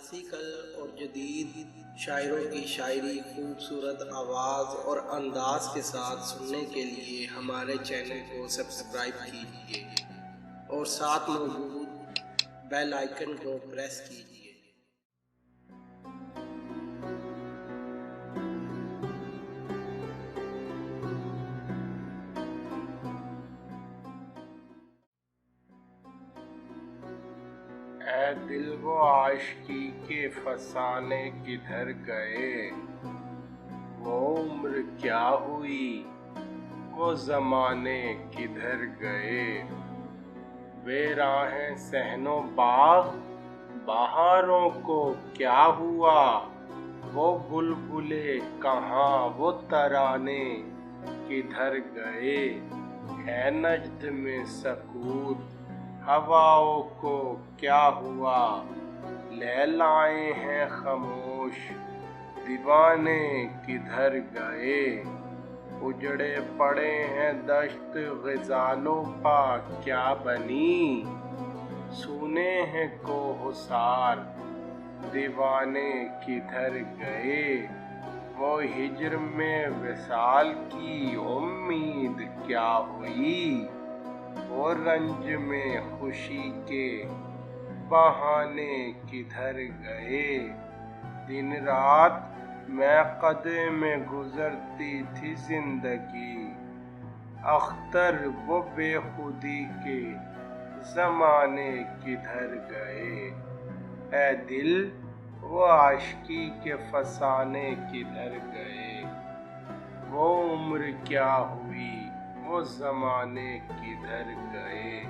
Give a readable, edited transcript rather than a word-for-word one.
Classical اور جدید شاعروں کی شاعری خوبصورت آواز اور انداز کے ساتھ سننے کے لیے ہمارے چینل کو سبسکرائب کیجیے اور ساتھ موجود بیل آئیکن کو پریس کیجیے۔ اے دل وہ عاشقی کے فسانے کدھر گئے، وہ عمر کیا ہوئی، وہ زمانے کدھر گئے، ویراں صحن و باغ بہاروں کو کیا ہوا، وہ بلبلے کہاں، وہ ترانے کدھر گئے، ہے نجد میں سکوت ہواؤں کو کیا ہوا، لیلائیں ہیں خاموش دیوانے کدھر گئے، اجڑے پڑے ہیں دشت غزالوں پا کیا بنی، سونے ہیں کوہسار دیوانے کدھر گئے، وہ ہجر میں وصال کی امید کیا ہوئی، وہ رنج میں خوشی کے بہانے کدھر گئے، دن رات میں قدرے میں گزرتی تھی زندگی، اختر وہ بے خودی کے زمانے کدھر گئے، اے دل وہ عاشقی کے فسانے کدھر گئے، وہ عمر کیا ہوئی، وہ زمانے کدھر گئے۔